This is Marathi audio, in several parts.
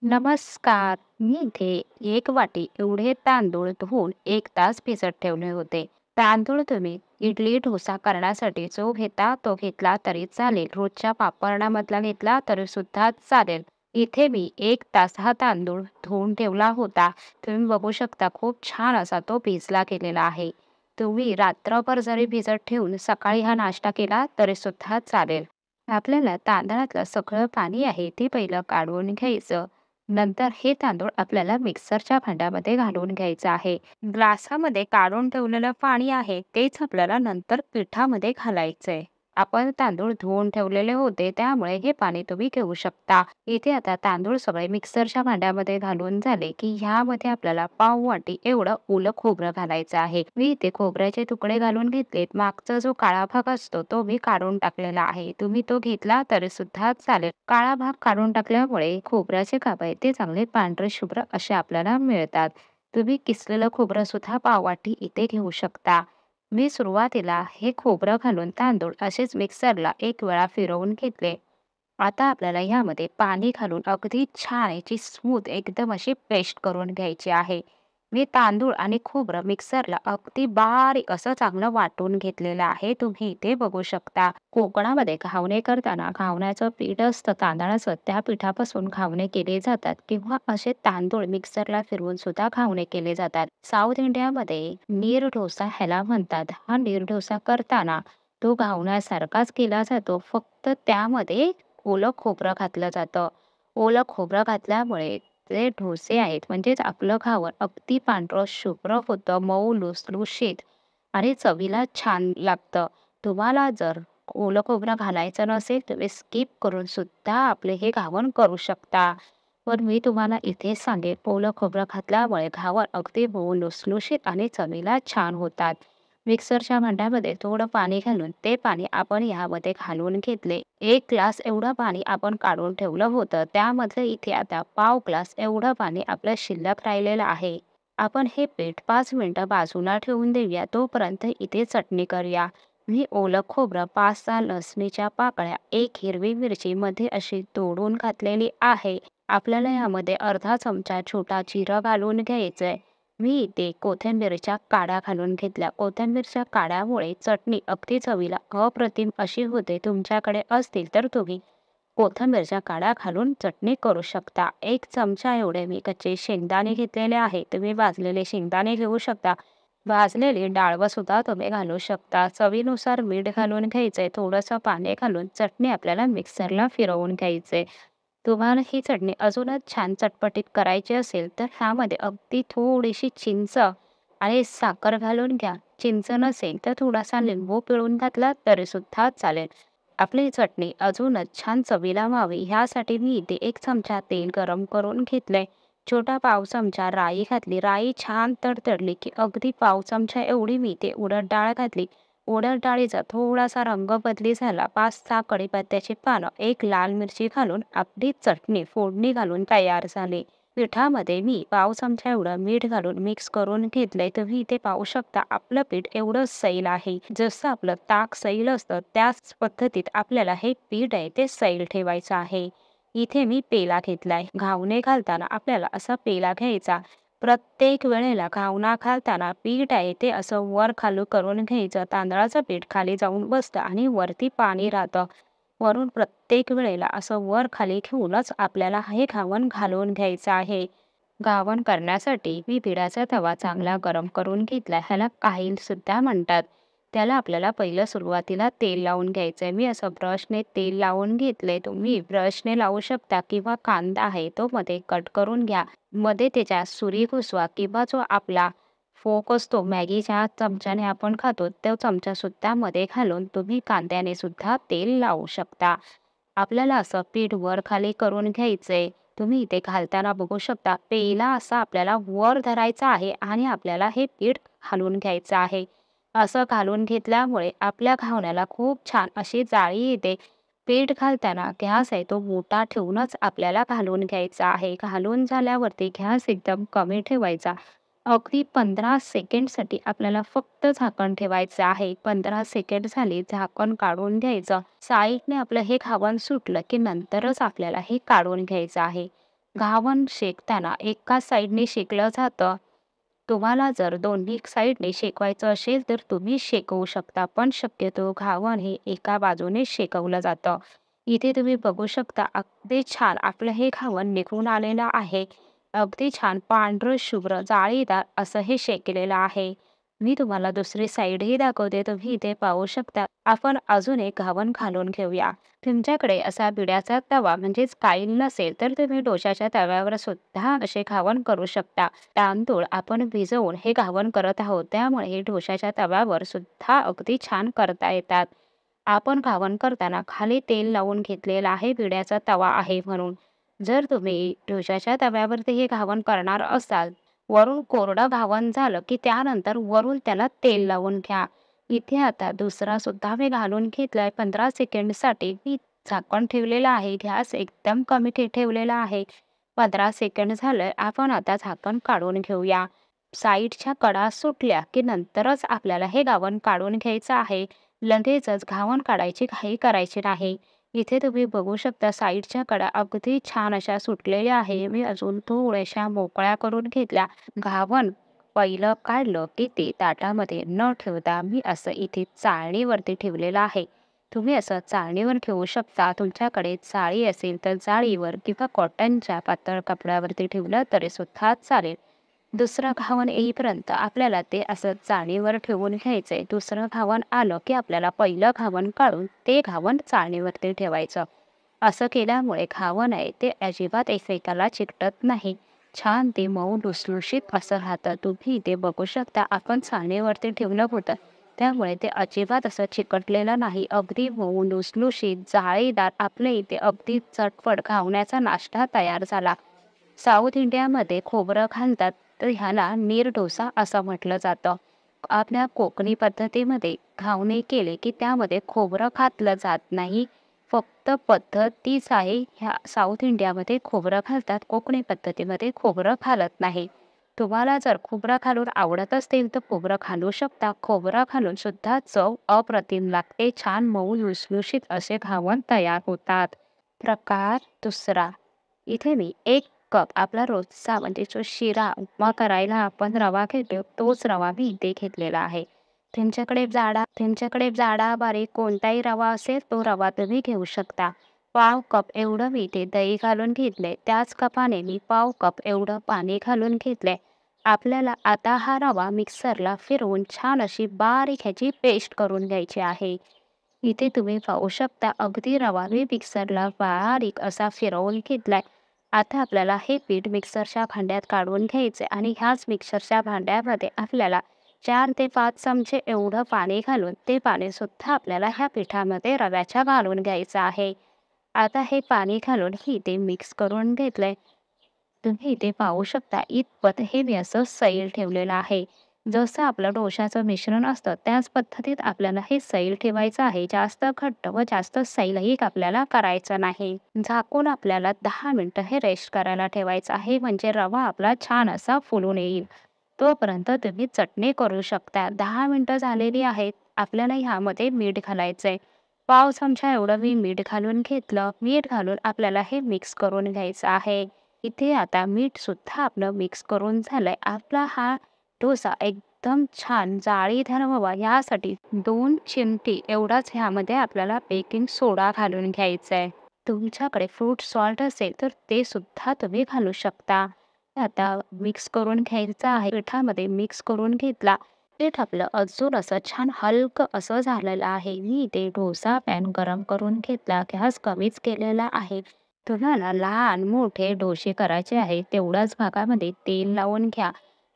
नमस्कार. मी इथे एक वाटी एवढे तांदूळ धुवून 1 तास भिजत ठेवले होते. तांदूळ तुम्ही इडली डोसा करण्यासाठी जो घेता तो घेतला तरी चालेल. रोजच्या वापरण्यामधला घेतला तरी सुद्धा चालेल. इथे मी 1 तास हा तांदूळ धुवून ठेवला होता. तुम्ही बघू शकता खूप छान असा तो भिजला गेलेला आहे. तुम्ही रात्रभर जरी भिजत ठेवून सकाळी हा नाश्ता केला तरी सुद्धा चालेल. आपल्याला तांदळातलं सगळं पाणी आहे ते पहिलं काढून घ्यायचं. नंतर हे तांदूळ आपल्याला मिक्सरच्या भांड्यामध्ये घालून घ्यायचं आहे. ग्लासामध्ये काढून ठेवलेलं पाणी आहे तेच आपल्याला नंतर पिठामध्ये घालायचंय. आपण तांदूळ धुवून ठेवलेले होते त्यामुळे हे पाणी तुम्ही घेऊ शकता. इथे आता तांदूळ सगळे मिक्सरच्या भांड्यामध्ये घालून झाले की ह्यामध्ये आपल्याला पाव वाटी एवढं ओलं खोबरं घालायचं आहे. मी इथे खोबऱ्याचे तुकडे घालून घेतलेत. मागचा जो काळा भाग असतो तो मी काढून टाकलेला आहे. तुम्ही तो घेतला तरी सुद्धा चालेल. काळा भाग काढून टाकल्यामुळे खोबऱ्याचे काप आहेत ते चांगले पांढरे शुभ्र असे आपल्याला मिळतात. तुम्ही किसलेलं खोबरं सुद्धा पाववाटी इथे घेऊ शकता. मी सुरुवातीला हे खोबरं घालून तांदूळ असेच मिक्सरला एक वेळा फिरवून घेतले. आता आपल्याला ह्यामध्ये पाणी घालून अगदी छान याची स्मूथ एकदम अशी पेस्ट करून घ्यायची आहे. मी तांदूळ आणि खोबरं मिक्सरला अगदी बारीक असं चांगलं वाटून घेतलेलं आहे. तुम्ही इथे बघू शकता. कोकणामध्ये घावणे करताना घावण्याचं पीठ असतं तांदळाचं, त्या पिठापासून घावणे केले जातात किंवा असे तांदूळ मिक्सरला फिरवून सुद्धा घावणे केले जातात. साऊथ इंडियामध्ये नीर डोसा ह्याला म्हणतात. हा नीर डोसा करताना तो घावण्यासारखाच केला जातो. फक्त त्यामध्ये ओलं खोबरं घातलं जातं. ओलं खोबरं घातल्यामुळे जे डोसे आहेत म्हणजेच आपलं घावन अगदी पांढरं शुभ्र होतं, मऊ लुसलुशीत आणि चवीला छान लागतं. तुम्हाला जर ओलं खोबरं घालायचं नसेल तुम्ही स्किप करून सुद्धा आपले हे घावन करू शकता. पण मी तुम्हाला इथे सांगेन ओलं खोबरं घातल्यामुळे घावन अगदी मऊ लुसलुशीत आणि चवीला छान होतात. मिक्सरच्या भांड्यामध्ये थोडं पाणी घालून ते पाणी आपण यामध्ये घालून घेतले. 1 ग्लास एवढं पाणी आपण काढून ठेवलं होतं. त्यामधलं इथे आता पाव ग्लास एवढं पाणी आपलं शिल्लक राहिलेलं आहे. आपण हे पीठ 5 मिनिटं बाजूला ठेवून देऊया. तोपर्यंत इथे चटणी करूया. मी ओलं खोबरं, 5-6 लसणीच्या पाकळ्या, 1 हिरवी मिरची मध्ये अशी तोडून घातलेली आहे. आपल्याला यामध्ये अर्धा चमचा छोटा जिरं घालून घ्यायचंय. मी इथे कोथिंबीरच्या काड्या घालून घेतल्या. कोथिंबीरच्या काड्यामुळे चटणी अगदी चवीला अप्रतिम अशी होते. तुमच्याकडे असतील तर तुम्ही कोथिंबीरच्या काड्या घालून चटणी करू शकता. 1 चमचा एवढे मी कच्चे शेंगदाणे घेतलेले आहे. तुम्ही भाजलेले शेंगदाणे घेऊ शकता. भाजलेली डाळवं सुद्धा तुम्ही घालू शकता. चवीनुसार मीठ घालून घ्यायचंय. थोडंसं पाणी घालून चटणी आपल्याला मिक्सरला फिरवून घ्यायचंय. तुम्हाला ही चटणी अजूनच छान चटपटीत करायची असेल तर ह्यामध्ये अगदी थोडीशी चिंच आणि साखर घालून घ्या. चिंच नसेल तर थोडासा लिंबू पिळून घातला तरी सुद्धा चालेल. आपली चटणी अजूनच छान चवीला व्हावी ह्यासाठी मी इथे 1 चमचा तेल गरम करून घेतलंय. छोटा पाव चमचा राई घातली. राई छान तडतडली की अगदी पाव चमचा एवढी मी इथे उडद डाळ घातली. उडद डाळीचा थोडासा रंग बदली झाला. 5-6 कढीपत्त्याची पानं, 1 लाल मिरची घालून आपली चटणी फोडणी घालून तयार झाली. पिठामध्ये मी पाव चमचा एवढं मीठ घालून मिक्स करून घेतलंय. तुम्ही इथे पाहू शकता आपलं पीठ एवढं सैल आहे. जसं आपलं ताक सैल असतं त्याच पद्धतीत आपल्याला हे पीठ आहे ते सैल ठेवायचं आहे. इथे मी पेला घेतलाय. घावणे घालताना आपल्याला असा पेला घ्यायचा. प्रत्येक वेळेला घावणा घालताना पीठ आहे ते असं वर खाली करून घ्यायचं. तांदळाचं पीठ खाली जाऊन बसतं आणि वरती पाणी राहतं. वरून प्रत्येक वेळेला असं वर खाली घेऊनच आपल्याला हे घावन घालून घ्यायचं आहे. घावन करण्यासाठी मी पिठाचा तवा चांगला गरम करून घेतला. ह्याला काहील सुद्धा म्हणतात. त्याला आपल्याला पहिलं सुरुवातीला तेल लावून घ्यायचंय. मी असं ब्रशने तेल लावून घेतलंय. तुम्ही ब्रशने लावू शकता किंवा कांदा आहे तो मध्ये कट करून घ्या. मध्ये त्याच्या सुरी घुसवा किंवा जो आपला फोक असतो मॅगीच्या चमच्याने आपण खातो तो चमचा सुद्धा मध्ये घालून तुम्ही कांद्याने सुद्धा तेल लावू शकता. आपल्याला असं पीठ वर खाली करून घ्यायचंय. तुम्ही इथे घालताना बघू शकता पेला असा आपल्याला वर धरायचा आहे आणि आपल्याला हे पीठ घालून घ्यायचं आहे. असं घालून घेतल्यामुळे आपल्या घावण्याला खूप छान अशी जाळी येते. पीठ घालताना गॅस आहे तो मोठा ठेवूनच आपल्याला घालून घ्यायचा आहे. घालून झाल्यावरती गॅस एकदम कमी ठेवायचा. अगदी 15 सेकंडसाठी आपल्याला फक्त झाकण ठेवायचं आहे. 15 सेकंड झाली झाकण काढून घ्यायचं. साईडने आपलं हे घावन सुटलं की नंतरच आपल्याला हे काढून घ्यायचं आहे. घावन शेकताना एकाच साईडने शेकलं जातं. तुम्हाला जर दोन्ही साईडने शेकवायचं असेल तर तुम्ही शेकवू शकता, पण शक्यतो घावन हे एका बाजूने शेकवलं जातं. इथे तुम्ही बघू शकता अगदी छान आपलं हे घावन निघून आलेलं आहे. अगदी छान पांढरं शुभ्र जाळीदार असं हे शेकलेलं आहे. मी तुम्हाला दुसरी साईडही दाखवते. तुम्ही इथे पाहू शकता. आपण अजून एक घावन घालून घेऊया. तुमच्याकडे असा बिड्याचा तवा म्हणजेच काईल नसेल तर तुम्ही डोशाच्या तव्यावर सुद्धा असे घावन करू शकता. तांदूळ आपण भिजवून हे घावन करत आहोत, त्यामुळे हे डोशाच्या तव्यावर सुद्धा अगदी छान करता येतात. आपण घावन करताना खाली तेल लावून घेतलेला आहे, बिड्याचा तवा आहे म्हणून. जर तुम्ही डोशाच्या तव्यावरती हे घावन करणार असाल, वरून कोरडं घावन झालं की त्यानंतर वरून त्याला तेल लावून घ्या. इथे आता दुसरा सुद्धा मी घालून घेतलाय 15 सेकंडसाठी. मी झाकण ठेवलेलं आहे. गॅस एकदम कमी ठेवलेला आहे. 15 सेकंड झालं. आपण आता झाकण काढून घेऊया. साईडच्या कडा सुटल्या की नंतरच आपल्याला हे घावन काढून घ्यायचं आहे. लगेचच घावन काढायची घाई करायची नाही. इथे तुम्ही बघू शकता साईडच्या कडा अगदी छान अशा सुटलेल्या आहे. मी अजून थोड्याशा मोकळ्या करून घेतल्या. घावन पहिलं काढलं की ते ताटामध्ये न ठेवता मी असं इथे चाळणीवरती ठेवलेलं आहे. तुम्ही असं चाळणीवर ठेवू शकता. तुमच्याकडे जाळी असेल तर जाळीवर किंवा कॉटनच्या पातळ कपड्यावरती ठेवलं तरी सुद्धा चालेल. दुसरं घावन येईपर्यंत आपल्याला ते असं चाळणीवर ठेवून घ्यायचंय. दुसरं घावन आलं की आपल्याला पहिलं घावन काढून ते घावन चाळणीवरती ठेवायचं. असं केल्यामुळे घावन आहे ते अजिबात एकमेकाला चिकटत नाही. छान ते मऊ लुसलुशीत असं राहतं. तुम्ही इथे बघू शकता आपण चाळणीवरती ठेवलं होतं. त्यामुळे ते अजिबात असं चिकटलेलं नाही. अगदी मऊ लुसलुशीत जाळीदार आपल्या इथे अगदी चटपट घावण्याचा नाश्ता तयार झाला. साऊथ इंडियामध्ये खोबरं घालतात तर ह्याला नीर डोसा असं म्हटलं जातं. आपल्या कोकणी पद्धतीमध्ये घावणे केले की त्यामध्ये खोबरं घातलं जात नाही. फक्त पद्धत तीच आहे. ह्या साऊथ इंडियामध्ये खोबरं घालतात, कोकणी पद्धतीमध्ये खोबरं घालत नाही. तुम्हाला जर खोबरं घालून आवडत असतील तर खोबरं घालू शकता. खोबरं घालून सुद्धा चव अप्रतिम लागते. छान मऊ लुसलुशीत असे घावन तयार होतात. प्रकार दुसरा. इथे मी 1 कप आपला रोजचा म्हणजे जो शिरा, उपमा करायला आपण रवा घेतो, तोच रवा मी इथे घेतलेला आहे. तुमच्याकडे जाडा, बारीक कोणताही रवा असेल, तो रवा तुम्ही घेऊ शकता. पाव कप एवढं मी इथे दही घालून घेतलंय. त्याच कपाने मी पाव कप एवढं पाणी घालून घेतलंय. आपल्याला आता हा रवा मिक्सरला फिरवून छान अशी बारीक ह्याची पेस्ट करून घ्यायची आहे. इथे तुम्ही पाहू शकता अगदी रवा मी मिक्सरला बारीक असा फिरवून घेतलाय. आता आपल्याला हे पीठ मिक्सरच्या भांड्यात काढून घ्यायचे आणि ह्याच मिक्सरच्या भांड्यामध्ये आपल्याला 4 ते 5 चमचे एवढं पाणी घालून ते पाणी सुद्धा आपल्याला ह्या पिठामध्ये रव्याच्या घालून घ्यायचं आहे. आता हे पाणी घालून हे ते मिक्स करून घेतलंय. तुम्ही इथे पाहू शकता इतपत हे मी असं सैल ठेवलेलं आहे. जसं आपलं डोशाचं मिश्रण असतं त्याच पद्धतीत आपल्याला हे सैल ठेवायचं आहे. जास्त घट्ट व जास्त सैलही आपल्याला करायचं नाही. झाकून आपल्याला 10 मिनिटं हे रेस्ट करायला ठेवायचं आहे म्हणजे रवा आपला छान असा फुलून येईल. तोपर्यंत तुम्ही चटणी करू शकता. 10 मिनिटं झालेली आहेत. आपल्याला ह्यामध्ये मीठ घालायचंय. पाव चमचा एवढं मी मीठ घालून घेतलं. मीठ घालून आपल्याला हे मिक्स करून घ्यायचं आहे. इथे आता मीठ सुद्धा आपलं मिक्स करून झालंय. आपला हा डोसा एकदम छान जाळीदार व्हावा यासाठी 2 चिमटी एवढाच ह्यामध्ये आपल्याला बेकिंग सोडा घालून घ्यायचा आहे. तुमच्याकडे फ्रूट सॉल्ट असेल तर ते सुद्धा तुम्ही घालू शकता. आता मिक्स करून घ्यायचं आहे. पिठामध्ये मिक्स करून घेतला. पीठ आपलं अजून असं छान हलकं असं झालेलं आहे. मी इथे डोसा पॅन गरम करून घेतला. गॅस कमीच केलेला आहे. तुम्हाला लहान मोठे डोसे करायचे आहे तेवढ्याच भागामध्ये तेल लावून घ्या.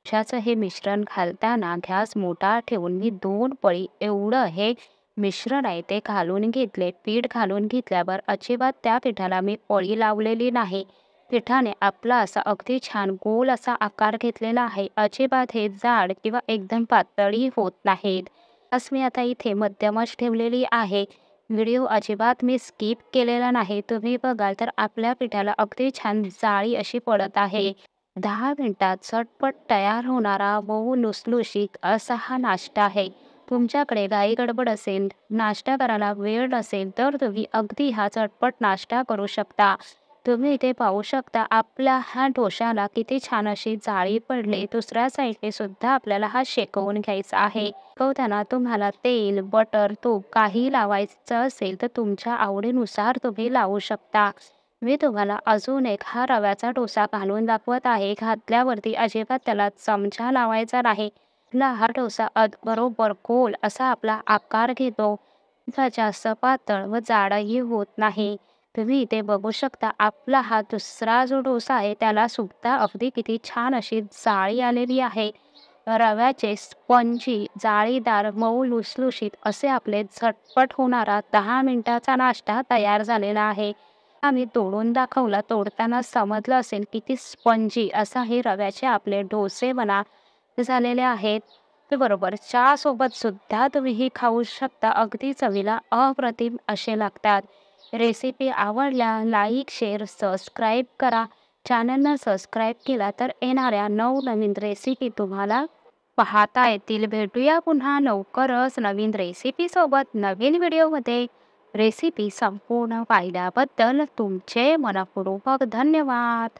डोशाचं हे मिश्रण घालताना गॅस मोठा ठेवून मी 2 पळी एवढं हे मिश्रण आहे ते घालून घेतले. पीठ घालून घेतल्यावर अजिबात त्या पिठाला मी पळी लावलेली नाही. पिठाने आपला असा अगदी छान गोल असा आकार घेतलेला आहे. अजिबात हे जाड किंवा एकदम पातळही होत नाहीत. आज मी आता इथे मध्यमच ठेवलेली आहे. व्हिडिओ अजिबात मी स्किप केलेला नाही. तुम्ही बघाल तर आपल्या पिठाला अगदी छान जाळी अशी पडत आहे. 10 मिनिटात झटपट तयार होणारा मऊ लुसलुशीत असा हा नाश्ता आहे. तुमच्याकडे घाई गडबड असेल, नाश्ता करायला वेळ नसेल तर तुम्ही अगदी हा झटपट नाश्ता करू शकता. तुम्ही इथे पाहू शकता आपल्या ह्या डोश्याला किती छान अशी जाळी पडली. दुसऱ्या साईडने सुद्धा आपल्याला हा शेकवून घ्यायचा आहे. शेकवताना तुम्हाला तेल, बटर, तूप काहीही लावायचं असेल तर तुमच्या आवडीनुसार तुम्ही लावू शकता. मी तुम्हाला अजून एक हा रव्याचा डोसा घालून दाखवत आहे. घातल्यावरती अजिबात त्याला चमचा लावायचा नाही. आपला हा डोसा बरोबर गोल असा आपला आकार घेतो. इतका जास्त पातळ व जाडही होत नाही. तुम्ही इथे बघू शकता आपला हा दुसरा जो डोसा आहे त्याला सुद्धा अगदी किती छान अशी जाळी आलेली आहे. रव्याचे स्पंजी, जाळीदार, मऊ लुसलुशीत असे आपले झटपट होणारा 10 मिनिटाचा नाश्ता तयार झालेला आहे. आम्ही तोडून दाखवला. तोडताना समजलं असेल किती स्पंजी असा हे रव्याचे आपले डोसे झालेले आहेत. ते बरोबर चहासोबत सुद्धा तुम्ही हे खाऊ शकता. अगदी चवीला अप्रतिम असे लागतात. रेसिपी आवडल्या लाईक, शेअर, सबस्क्राईब करा. चॅनलला सबस्क्राईब केला तर येणाऱ्या नवनवीन रेसिपी तुम्हाला पाहता येतील. भेटूया पुन्हा लवकरच नवीन रेसिपीसोबत नवीन व्हिडिओमध्ये. रेसिपी संपूर्ण पाहिल्याबद्दल तुमचे मनःपूर्वक धन्यवाद.